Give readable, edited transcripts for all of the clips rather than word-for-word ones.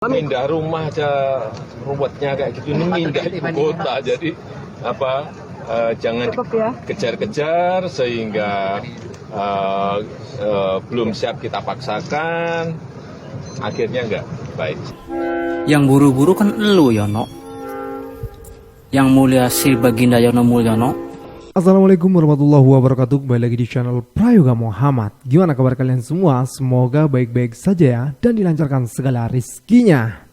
Pindah rumah aja ruwetnya kayak gitu, ini pindah ibu kota, jadi jangan kejar-kejar sehingga belum siap kita paksakan, akhirnya nggak baik. Yang buru-buru kan elu Yono, yang mulia Sri Baginda Yono Mulyono. Assalamualaikum warahmatullahi wabarakatuh. Kembali lagi di channel Prayoga Muhammad. Gimana kabar kalian semua? Semoga baik-baik saja ya, dan dilancarkan segala rizkinya.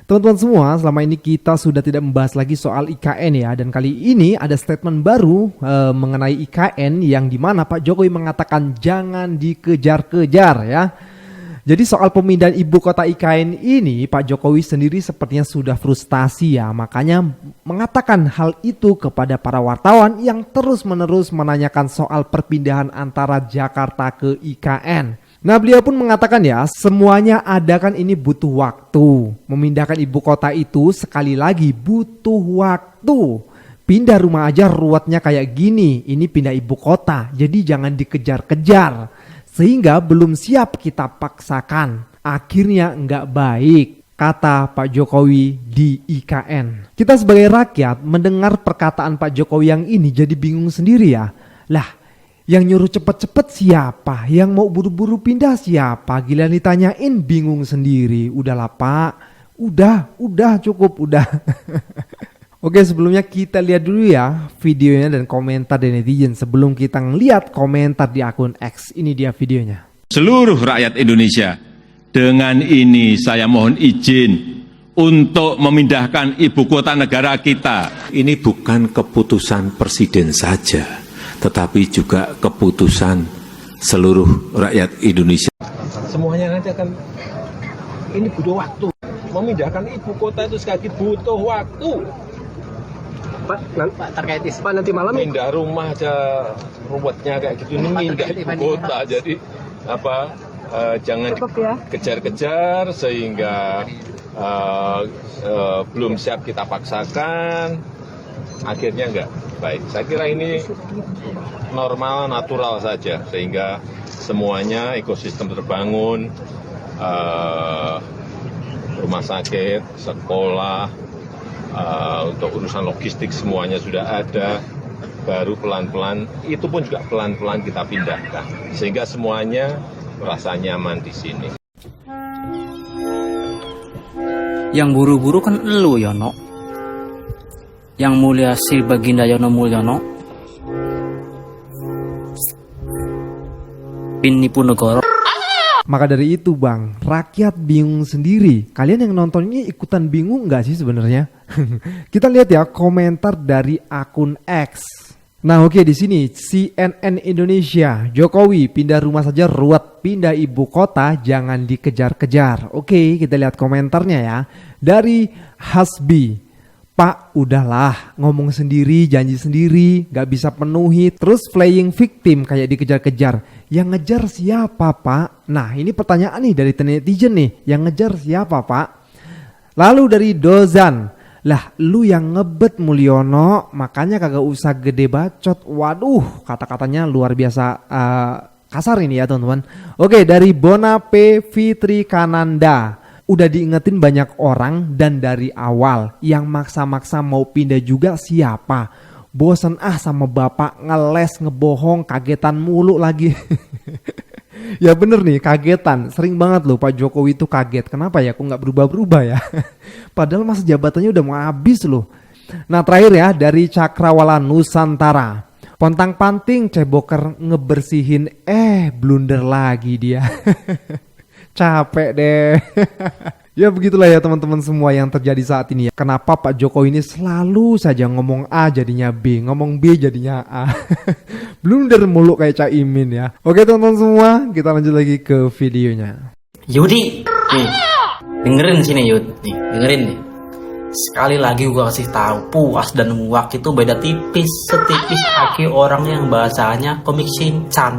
Teman-teman semua, selama ini kita sudah tidak membahas lagi soal IKN ya. Dan kali ini ada statement baru mengenai IKN, yang dimana Pak Jokowi mengatakan jangan dikejar-kejar ya. Jadi soal pemindahan ibu kota IKN ini, Pak Jokowi sendiri sepertinya sudah frustasi ya. Makanya mengatakan hal itu kepada para wartawan yang terus-menerus menanyakan soal perpindahan antara Jakarta ke IKN. Nah, beliau pun mengatakan ya, semuanya ada kan ini butuh waktu. Memindahkan ibu kota itu sekali lagi butuh waktu. Pindah rumah aja ruwetnya kayak gini, ini pindah ibu kota. Jadi jangan dikejar-kejar. Sehingga belum siap kita paksakan, akhirnya nggak baik, kata Pak Jokowi di IKN. Kita sebagai rakyat mendengar perkataan Pak Jokowi yang ini jadi bingung sendiri ya. Lah, yang nyuruh cepet-cepet siapa? Yang mau buru-buru pindah siapa? Gila ditanyain bingung sendiri. Udahlah Pak, udah cukup, udah. Oke, sebelumnya kita lihat dulu ya videonya dan komentar dari netizen sebelum kita ngeliat komentar di akun X. Ini dia videonya. Seluruh rakyat Indonesia, dengan ini saya mohon izin untuk memindahkan ibu kota negara kita. Ini bukan keputusan presiden saja, tetapi juga keputusan seluruh rakyat Indonesia. Semuanya nanti akan, ini butuh waktu. Memindahkan ibu kota itu sekali butuh waktu. Pak, terkait Pak nanti malam pindah rumah aja ruwetnya kayak gitu, ini pindah ibu kota, jadi jangan kejar-kejar sehingga belum siap kita paksakan, akhirnya nggak baik. Saya kira ini normal, natural saja, sehingga semuanya ekosistem terbangun, rumah sakit, sekolah, untuk urusan logistik semuanya sudah ada, baru pelan-pelan, itu pun juga pelan-pelan kita pindahkan, sehingga semuanya merasa nyaman di sini. Yang buru-buru kan elu Yono, yang mulia Sri Baginda Yono Mulyono. Pinipunegoro. Maka dari itu Bang, rakyat bingung sendiri. Kalian yang nonton ini ikutan bingung nggak sih sebenarnya? Kita lihat ya komentar dari akun X. Nah oke, di sini CNN Indonesia, Jokowi pindah rumah saja ruwet, pindah ibu kota jangan dikejar-kejar. Oke, kita lihat komentarnya ya. Dari Hasbi, Pak udahlah, ngomong sendiri, janji sendiri, gak bisa penuhi, terus playing victim kayak dikejar-kejar. Yang ngejar siapa Pak? Nah ini pertanyaan nih dari netizen nih, yang ngejar siapa Pak? Lalu dari Dozan, lah lu yang ngebet Mulyono, makanya kagak usah gede bacot. Waduh, kata-katanya luar biasa kasar ini ya teman-teman. Oke, dari Bona P. Fitri Kananda, udah diingetin banyak orang dan dari awal, yang maksa-maksa mau pindah juga siapa? Bosen sama bapak ngeles, ngebohong, kagetan mulu lagi. Ya bener nih, kagetan. Sering banget loh Pak Jokowi itu kaget. Kenapa ya, kok nggak berubah-berubah ya? Padahal masa jabatannya udah mau habis loh. Nah terakhir ya, dari Cakrawala Nusantara, pontang-panting ceboker ngebersihin, blunder lagi dia. Capek deh. Ya begitulah ya teman-teman semua yang terjadi saat ini ya. Kenapa Pak Jokowi ini selalu saja ngomong A jadinya B, ngomong B jadinya A. Blunder mulu kayak Caimin ya. Oke teman-teman semua, kita lanjut lagi ke videonya. Yudi, nih, dengerin sini Yud, nih, dengerin nih. Sekali lagi gua kasih tahu, puas dan muak itu beda tipis, setipis kaki orang yang bahasanya komik Shinchan.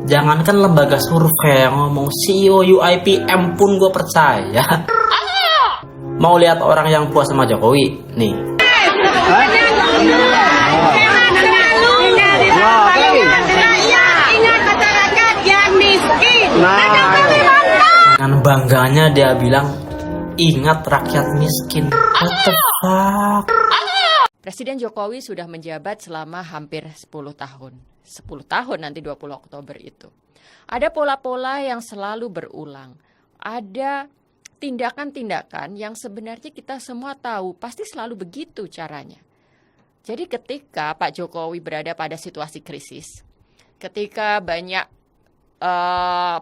Jangankan lembaga survei yang ngomong CEO UIPM pun gue percaya. Mau lihat orang yang puas sama Jokowi? Nih. Dengan dengan bangganya dia bilang, ingat rakyat miskin. What the fuck? Presiden Jokowi sudah menjabat selama hampir 10 tahun. 10 tahun nanti 20 Oktober itu. Ada pola-pola yang selalu berulang. Ada tindakan-tindakan yang sebenarnya kita semua tahu pasti selalu begitu caranya. Jadi ketika Pak Jokowi berada pada situasi krisis, ketika banyak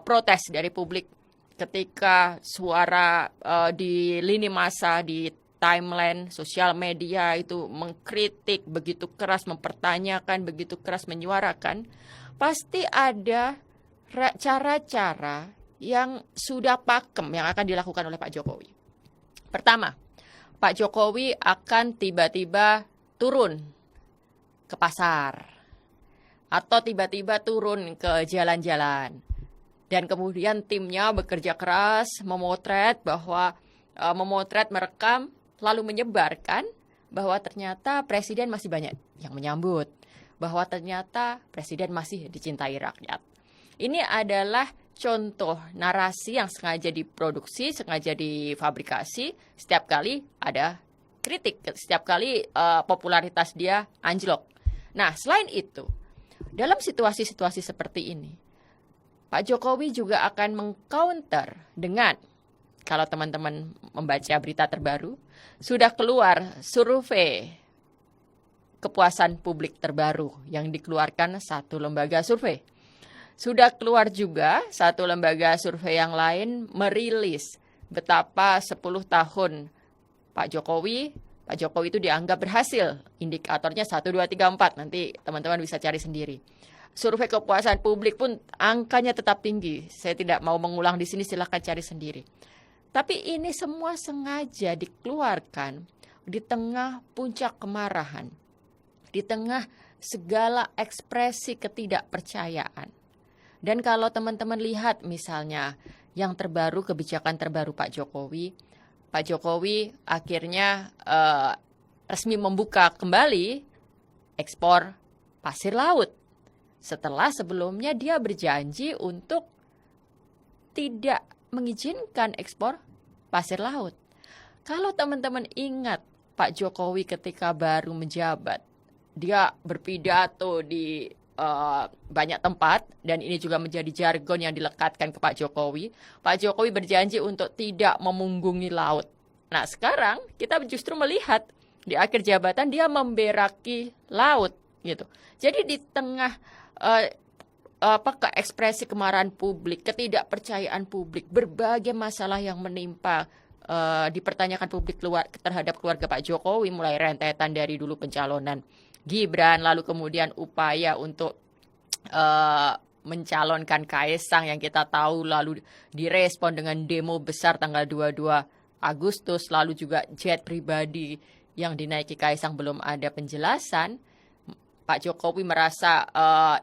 protes dari publik, ketika suara di lini masa, di timeline, sosial media itu mengkritik begitu keras, mempertanyakan begitu keras, menyuarakan, pasti ada cara-cara yang sudah pakem yang akan dilakukan oleh Pak Jokowi. Pertama, Pak Jokowi akan tiba-tiba turun ke pasar atau tiba-tiba turun ke jalan-jalan. Dan kemudian timnya bekerja keras memotret merekam, lalu menyebarkan bahwa ternyata Presiden masih banyak yang menyambut, bahwa ternyata Presiden masih dicintai rakyat. Ini adalah contoh narasi yang sengaja diproduksi, sengaja difabrikasi. Setiap kali ada kritik, setiap kali popularitas dia anjlok. Nah, selain itu, dalam situasi-situasi seperti ini, Pak Jokowi juga akan mengcounter dengan, kalau teman-teman membaca berita terbaru, sudah keluar survei kepuasan publik terbaru yang dikeluarkan satu lembaga survei. Sudah keluar juga satu lembaga survei yang lain merilis betapa 10 tahun Pak Jokowi itu dianggap berhasil. Indikatornya 1, 2, 3, 4. Nanti teman-teman bisa cari sendiri. Survei kepuasan publik pun angkanya tetap tinggi. Saya tidak mau mengulang di sini, silakan cari sendiri. Tapi ini semua sengaja dikeluarkan di tengah puncak kemarahan, di tengah segala ekspresi ketidakpercayaan. Dan kalau teman-teman lihat misalnya yang terbaru, kebijakan terbaru Pak Jokowi akhirnya resmi membuka kembali ekspor pasir laut. Setelah sebelumnya dia berjanji untuk tidak mengizinkan ekspor pasir laut. Kalau teman-teman ingat Pak Jokowi ketika baru menjabat, dia berpidato di banyak tempat, dan ini juga menjadi jargon yang dilekatkan ke Pak Jokowi. Pak Jokowi berjanji untuk tidak memunggungi laut. Nah, sekarang kita justru melihat di akhir jabatan dia memberaki laut gitu. Jadi di tengah ekspresi kemarahan publik, ketidakpercayaan publik, berbagai masalah yang menimpa dipertanyakan publik terhadap keluarga Pak Jokowi, mulai rentetan dari dulu pencalonan Gibran, lalu kemudian upaya untuk mencalonkan Kaesang yang kita tahu lalu direspon dengan demo besar tanggal 22 Agustus, lalu juga jet pribadi yang dinaiki Kaesang belum ada penjelasan. Pak Jokowi merasa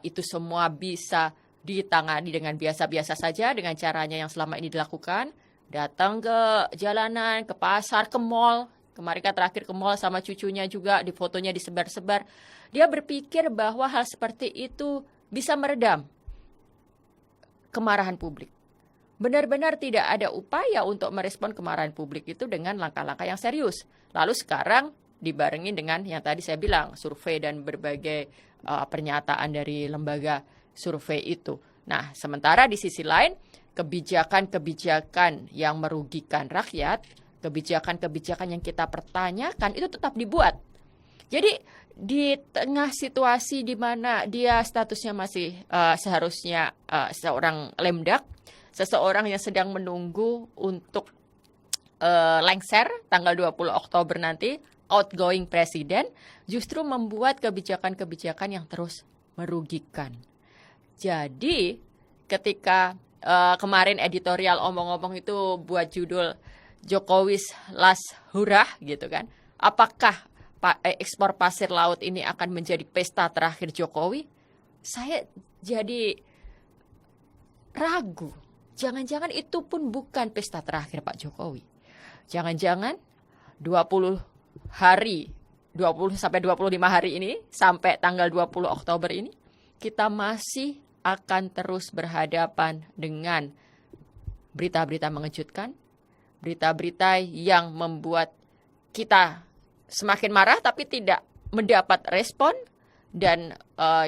itu semua bisa ditangani dengan biasa-biasa saja dengan caranya yang selama ini dilakukan. Datang ke jalanan, ke pasar, ke mall. Kemarin kan terakhir ke mall sama cucunya juga, di fotonya disebar-sebar. Dia berpikir bahwa hal seperti itu bisa meredam kemarahan publik. Benar-benar tidak ada upaya untuk merespon kemarahan publik itu dengan langkah-langkah yang serius. Lalu sekarang dibarengin dengan yang tadi saya bilang, survei dan berbagai pernyataan dari lembaga survei itu. Nah, sementara di sisi lain, kebijakan-kebijakan yang merugikan rakyat, kebijakan-kebijakan yang kita pertanyakan itu tetap dibuat. Jadi di tengah situasi di mana dia statusnya masih seharusnya seorang lemdak, seseorang yang sedang menunggu untuk lengser tanggal 20 Oktober nanti, outgoing presiden, justru membuat kebijakan-kebijakan yang terus merugikan. Jadi ketika kemarin editorial omong-omong itu buat judul Jokowi's last hurrah gitu kan, apakah ekspor pasir laut ini akan menjadi pesta terakhir Jokowi? Saya jadi ragu. Jangan-jangan itu pun bukan pesta terakhir Pak Jokowi. Jangan-jangan 20 sampai 25 hari ini, sampai tanggal 20 Oktober ini, kita masih akan terus berhadapan dengan berita-berita mengejutkan, berita-berita yang membuat kita semakin marah tapi tidak mendapat respon, dan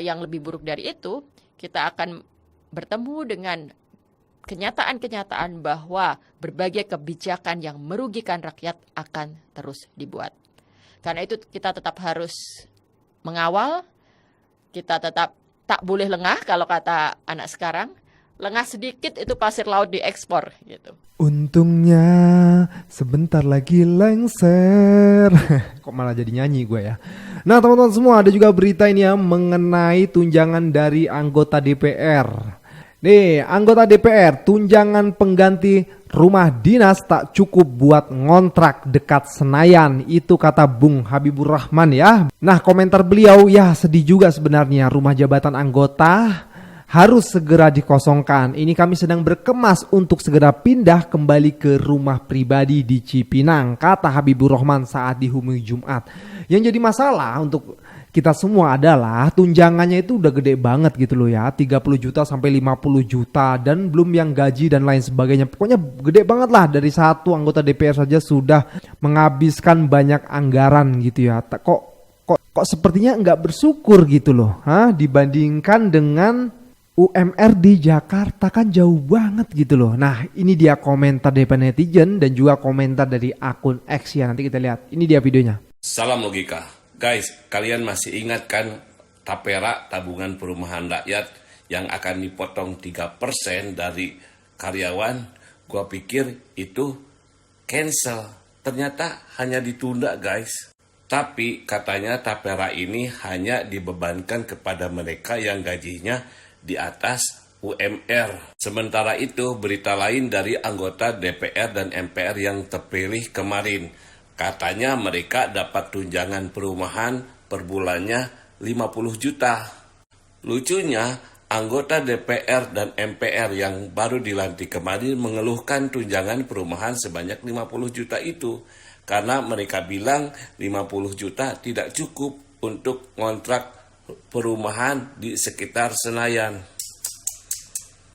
yang lebih buruk dari itu, kita akan bertemu dengan kenyataan-kenyataan bahwa berbagai kebijakan yang merugikan rakyat akan terus dibuat. Karena itu kita tetap harus mengawal, kita tetap tak boleh lengah, kalau kata anak sekarang. Lengah sedikit itu pasir laut diekspor gitu. Untungnya sebentar lagi lengser. Kok malah jadi nyanyi gue ya. Nah teman-teman semua, ada juga berita ini ya mengenai tunjangan dari anggota DPR. Nih, anggota DPR, tunjangan pengganti rumah dinas tak cukup buat ngontrak dekat Senayan. Itu kata Bung Habibur Rahman ya. Nah, komentar beliau, ya sedih juga sebenarnya, rumah jabatan anggota harus segera dikosongkan. Ini kami sedang berkemas untuk segera pindah kembali ke rumah pribadi di Cipinang, kata Habibur Rahman saat dihubungi Jumat. Yang jadi masalah untuk kita semua adalah tunjangannya itu udah gede banget gitu loh ya, 30 juta sampai 50 juta dan belum yang gaji dan lain sebagainya. Pokoknya gede banget lah, dari satu anggota DPR saja sudah menghabiskan banyak anggaran gitu ya. Kok sepertinya nggak bersyukur gitu loh, dibandingkan dengan UMR di Jakarta kan jauh banget gitu loh. Nah ini dia komentar dari netizen dan juga komentar dari akun X ya, nanti kita lihat. Ini dia videonya. Salam logika. Guys, kalian masih ingat kan tapera tabungan perumahan rakyat yang akan dipotong 3% dari karyawan? Gua pikir itu cancel. Ternyata hanya ditunda guys. Tapi katanya tapera ini hanya dibebankan kepada mereka yang gajinya di atas UMR. Sementara itu berita lain dari anggota DPR dan MPR yang terpilih kemarin. Katanya mereka dapat tunjangan perumahan per bulannya 50 juta. Lucunya, anggota DPR dan MPR yang baru dilantik kemarin mengeluhkan tunjangan perumahan sebanyak 50 juta itu. Karena mereka bilang 50 juta tidak cukup untuk ngontrak perumahan di sekitar Senayan.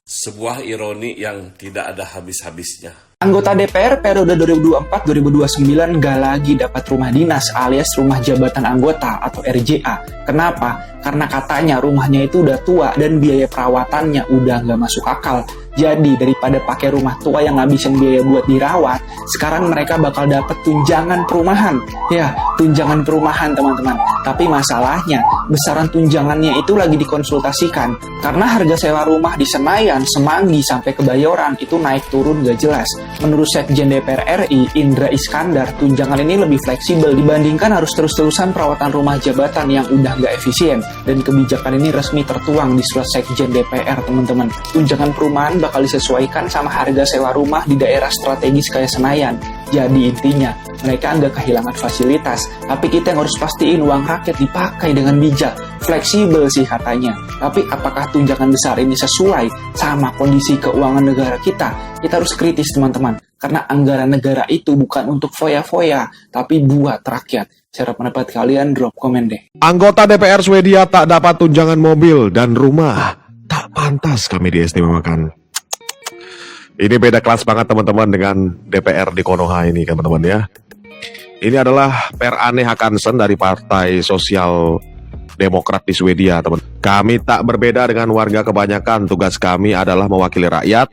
Sebuah ironi yang tidak ada habis-habisnya. Anggota DPR periode 2024-2029 gak lagi dapat rumah dinas alias rumah jabatan anggota atau RJA. Kenapa? Karena katanya rumahnya itu udah tua dan biaya perawatannya udah gak masuk akal. Jadi daripada pakai rumah tua yang ngabisin biaya buat dirawat, sekarang mereka bakal dapat tunjangan perumahan. Ya, tunjangan perumahan teman-teman. Tapi masalahnya, besaran tunjangannya itu lagi dikonsultasikan. Karena harga sewa rumah di Senayan, Semanggi, sampai Kebayoran itu naik turun gak jelas. Menurut Sekjen DPR RI, Indra Iskandar, tunjangan ini lebih fleksibel dibandingkan harus terus-terusan perawatan rumah jabatan yang udah gak efisien. Dan kebijakan ini resmi tertuang di surat Sekjen DPR, teman-teman. Tunjangan perumahan bakal disesuaikan sama harga sewa rumah di daerah strategis kayak Senayan. Jadi intinya, mereka nggak kehilangan fasilitas, tapi kita yang harus pastiin uang rakyat dipakai dengan bijak. Fleksibel sih katanya, tapi apakah tunjangan besar ini sesuai sama kondisi keuangan negara kita? Kita harus kritis teman-teman, karena anggaran negara itu bukan untuk foya-foya, tapi buat rakyat. Cara pendapat kalian, drop komen deh. Anggota DPR Swedia tak dapat tunjangan mobil dan rumah. Tak pantas kami diistimewakan. Ini beda kelas banget teman-teman dengan DPR di Konoha ini teman-teman ya. Ini adalah Per Ane Håkansson dari Partai Sosial Demokrat di Swedia teman. Kami tak berbeda dengan warga kebanyakan, tugas kami adalah mewakili rakyat.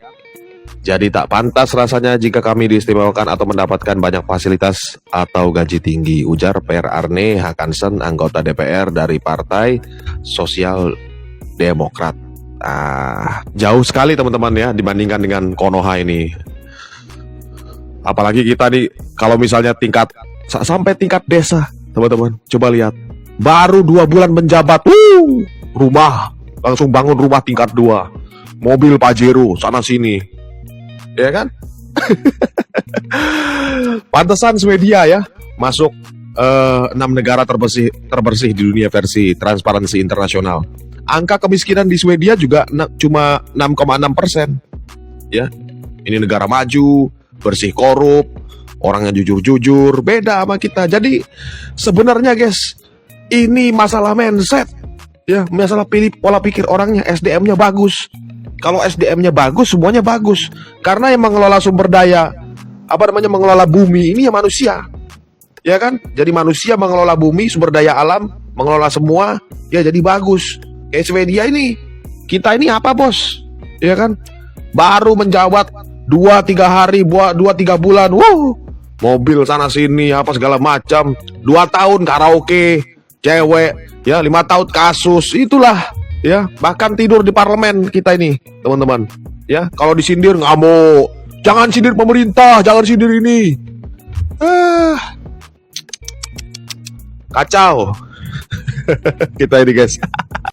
Jadi tak pantas rasanya jika kami diistimewakan atau mendapatkan banyak fasilitas atau gaji tinggi, ujar Per Ane Håkansson, anggota DPR dari Partai Sosial Demokrat. Jauh sekali teman-teman ya dibandingkan dengan Konoha ini. Apalagi kita nih kalau misalnya sampai tingkat desa teman-teman, coba lihat baru 2 bulan menjabat, rumah langsung bangun rumah tingkat 2, mobil Pajero sana sini, ya kan? Pantesan Swedia ya masuk 6 negara terbersih di dunia versi Transparansi Internasional. Angka kemiskinan di Swedia juga cuma 6,6%. Ya, ini negara maju, bersih korup, orangnya jujur-jujur, beda sama kita. Jadi sebenarnya guys, ini masalah mindset, ya, masalah pola pikir orangnya, SDM-nya bagus. Kalau SDM-nya bagus, semuanya bagus. Karena yang mengelola sumber daya, mengelola bumi ini ya manusia. Ya kan? Jadi manusia mengelola bumi, sumber daya alam, mengelola semua, ya jadi bagus. Kayak Swedia ini, kita ini apa bos? Ya kan? Baru menjawab 2-3 hari, 2-3 bulan, mobil sana sini, apa segala macam. 2 tahun karaoke, cewek, ya 5 tahun kasus, itulah. Ya, bahkan tidur di parlemen kita ini, teman-teman. Ya, kalau disindir ngamuk. Jangan sindir pemerintah, jangan sindir ini. Kacau. Kita ini guys.